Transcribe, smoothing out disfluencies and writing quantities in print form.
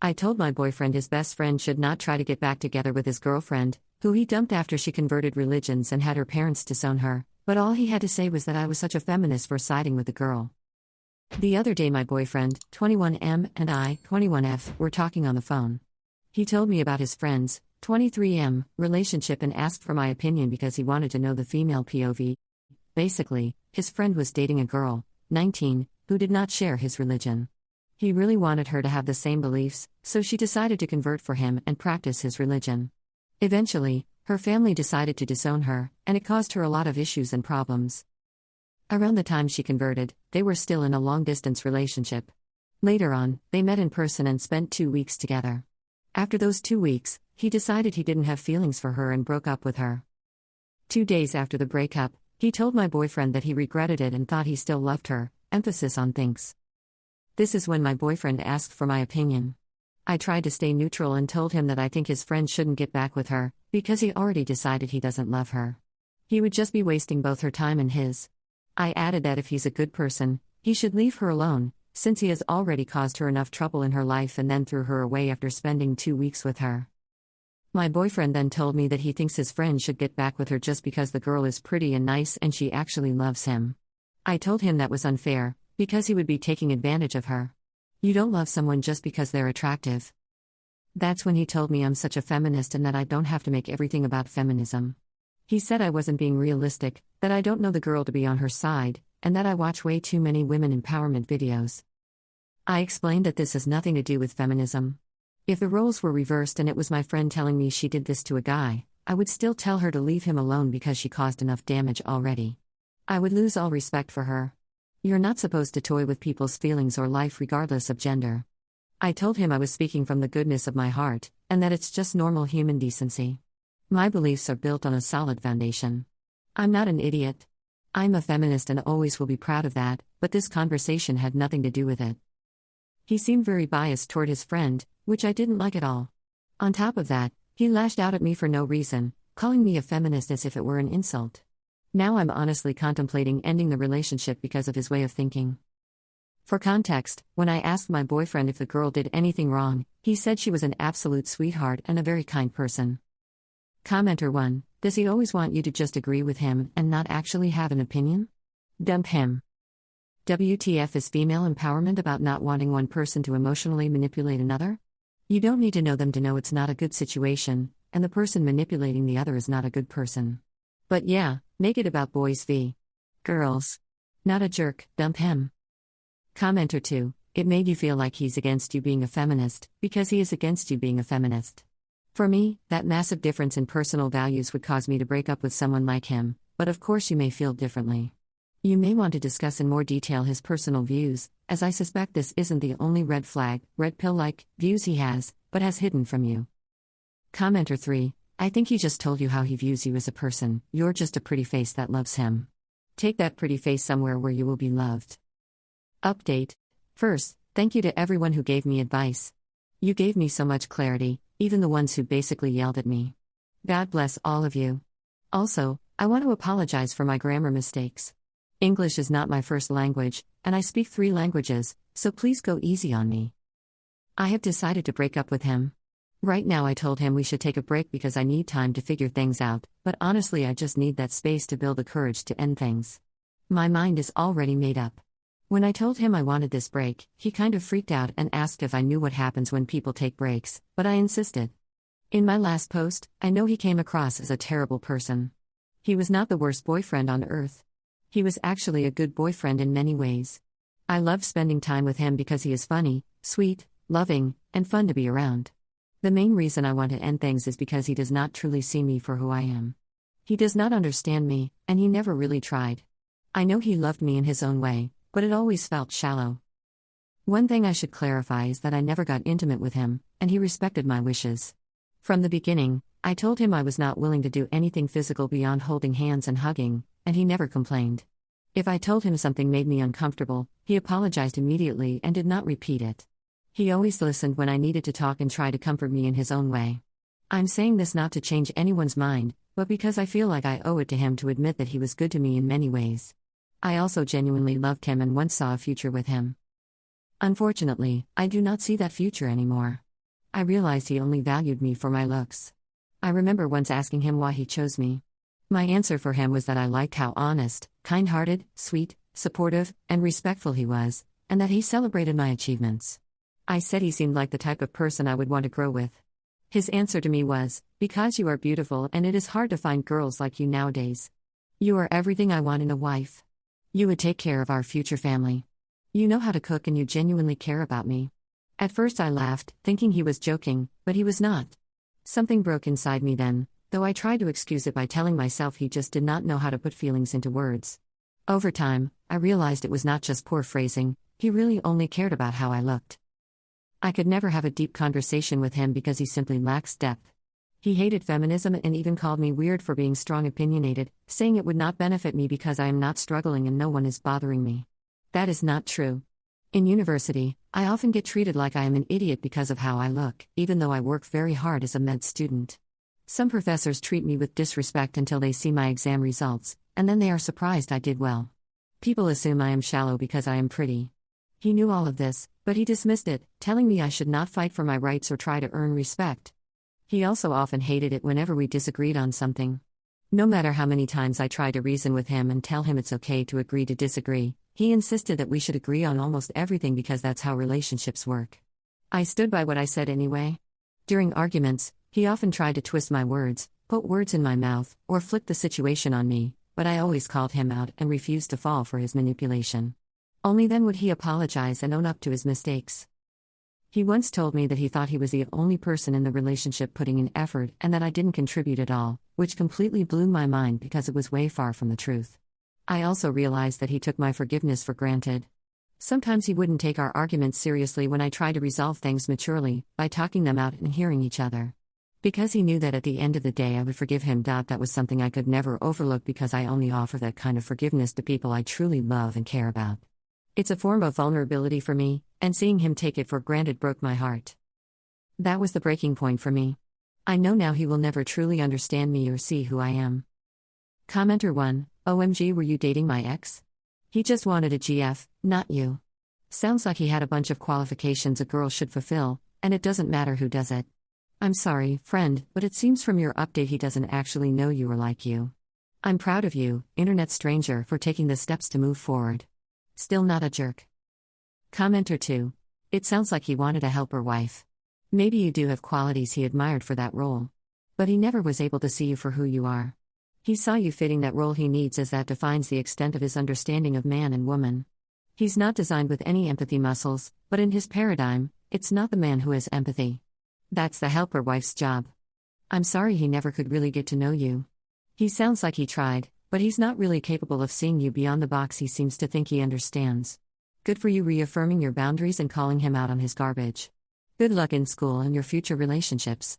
I told my boyfriend his best friend should not try to get back together with his girlfriend, who he dumped after she converted religions and had her parents disown her, but all he had to say was that I was such a feminist for siding with the girl. The other day my boyfriend, 21M, and I, 21F, were talking on the phone. He told me about his friend's, 23M, relationship and asked for my opinion because he wanted to know the female POV. Basically, his friend was dating a girl, 19, who did not share his religion. He really wanted her to have the same beliefs, so she decided to convert for him and practice his religion. Eventually, her family decided to disown her, and it caused her a lot of issues and problems. Around the time she converted, they were still in a long-distance relationship. Later on, they met in person and spent 2 weeks together. After those 2 weeks, he decided he didn't have feelings for her and broke up with her. 2 days after the breakup, he told my boyfriend that he regretted it and thought he still loved her, emphasis on thinks. This is when my boyfriend asked for my opinion. I tried to stay neutral and told him that I think his friend shouldn't get back with her, because he already decided he doesn't love her. He would just be wasting both her time and his. I added that if he's a good person, he should leave her alone, since he has already caused her enough trouble in her life and then threw her away after spending 2 weeks with her. My boyfriend then told me that he thinks his friend should get back with her just because the girl is pretty and nice and she actually loves him. I told him that was unfair, because he would be taking advantage of her. You don't love someone just because they're attractive. That's when he told me I'm such a feminist and that I don't have to make everything about feminism. He said I wasn't being realistic, that I don't know the girl to be on her side, and that I watch way too many women empowerment videos. I explained that this has nothing to do with feminism. If the roles were reversed and it was my friend telling me she did this to a guy, I would still tell her to leave him alone because she caused enough damage already. I would lose all respect for her. You're not supposed to toy with people's feelings or life regardless of gender. I told him I was speaking from the goodness of my heart, and that it's just normal human decency. My beliefs are built on a solid foundation. I'm not an idiot. I'm a feminist and always will be proud of that, but this conversation had nothing to do with it. He seemed very biased toward his friend, which I didn't like at all. On top of that, he lashed out at me for no reason, calling me a feminist as if it were an insult. Now I'm honestly contemplating ending the relationship because of his way of thinking. For context, when I asked my boyfriend if the girl did anything wrong, he said she was an absolute sweetheart and a very kind person. Commenter 1, does he always want you to just agree with him and not actually have an opinion? Dump him. WTF is female empowerment about not wanting one person to emotionally manipulate another? You don't need to know them to know it's not a good situation, and the person manipulating the other is not a good person. But yeah, make it about boys v. girls. Not a jerk, dump him. Commenter 2, it made you feel like he's against you being a feminist, because he is against you being a feminist. For me, that massive difference in personal values would cause me to break up with someone like him, but of course you may feel differently. You may want to discuss in more detail his personal views, as I suspect this isn't the only red flag, red pill-like, views he has, but has hidden from you. Commenter 3, I think he just told you how he views you as a person, you're just a pretty face that loves him. Take that pretty face somewhere where you will be loved. Update. First, thank you to everyone who gave me advice. You gave me so much clarity, even the ones who basically yelled at me. God bless all of you. Also, I want to apologize for my grammar mistakes. English is not my first language, and I speak 3 languages, so please go easy on me. I have decided to break up with him. Right now I told him we should take a break because I need time to figure things out, but honestly I just need that space to build the courage to end things. My mind is already made up. When I told him I wanted this break, he kind of freaked out and asked if I knew what happens when people take breaks, but I insisted. In my last post, I know he came across as a terrible person. He was not the worst boyfriend on earth. He was actually a good boyfriend in many ways. I loved spending time with him because he is funny, sweet, loving, and fun to be around. The main reason I want to end things is because he does not truly see me for who I am. He does not understand me, and he never really tried. I know he loved me in his own way, but it always felt shallow. One thing I should clarify is that I never got intimate with him, and he respected my wishes. From the beginning, I told him I was not willing to do anything physical beyond holding hands and hugging, and he never complained. If I told him something made me uncomfortable, he apologized immediately and did not repeat it. He always listened when I needed to talk and tried to comfort me in his own way. I'm saying this not to change anyone's mind, but because I feel like I owe it to him to admit that he was good to me in many ways. I also genuinely loved him and once saw a future with him. Unfortunately, I do not see that future anymore. I realized he only valued me for my looks. I remember once asking him why he chose me. My answer for him was that I liked how honest, kind-hearted, sweet, supportive, and respectful he was, and that he celebrated my achievements. I said he seemed like the type of person I would want to grow with. His answer to me was, "Because you are beautiful and it is hard to find girls like you nowadays. You are everything I want in a wife. You would take care of our future family. You know how to cook and you genuinely care about me." At first I laughed, thinking he was joking, but he was not. Something broke inside me then, though I tried to excuse it by telling myself he just did not know how to put feelings into words. Over time, I realized it was not just poor phrasing, he really only cared about how I looked. I could never have a deep conversation with him because he simply lacks depth. He hated feminism and even called me weird for being strong opinionated, saying it would not benefit me because I am not struggling and no one is bothering me. That is not true. In university, I often get treated like I am an idiot because of how I look, even though I work very hard as a med student. Some professors treat me with disrespect until they see my exam results, and then they are surprised I did well. People assume I am shallow because I am pretty. He knew all of this, but he dismissed it, telling me I should not fight for my rights or try to earn respect. He also often hated it whenever we disagreed on something. No matter how many times I tried to reason with him and tell him it's okay to agree to disagree, he insisted that we should agree on almost everything because that's how relationships work. I stood by what I said anyway. During arguments, he often tried to twist my words, put words in my mouth, or flip the situation on me, but I always called him out and refused to fall for his manipulation. Only then would he apologize and own up to his mistakes. He once told me that he thought he was the only person in the relationship putting in effort and that I didn't contribute at all, which completely blew my mind because it was way far from the truth. I also realized that he took my forgiveness for granted. Sometimes he wouldn't take our arguments seriously when I tried to resolve things maturely, by talking them out and hearing each other. Because he knew that at the end of the day I would forgive him. That was something I could never overlook because I only offer that kind of forgiveness to people I truly love and care about. It's a form of vulnerability for me, and seeing him take it for granted broke my heart. That was the breaking point for me. I know now he will never truly understand me or see who I am. Commenter 1, OMG, were you dating my ex? He just wanted a GF, not you. Sounds like he had a bunch of qualifications a girl should fulfill, and it doesn't matter who does it. I'm sorry, friend, but it seems from your update he doesn't actually know you or like you. I'm proud of you, internet stranger, for taking the steps to move forward. Still not a jerk. Commenter 2. It sounds like he wanted a helper wife. Maybe you do have qualities he admired for that role. But he never was able to see you for who you are. He saw you fitting that role he needs, as that defines the extent of his understanding of man and woman. He's not designed with any empathy muscles, but in his paradigm, it's not the man who has empathy. That's the helper wife's job. I'm sorry he never could really get to know you. He sounds like he tried, but he's not really capable of seeing you beyond the box he seems to think he understands. Good for you reaffirming your boundaries and calling him out on his garbage. Good luck in school and your future relationships.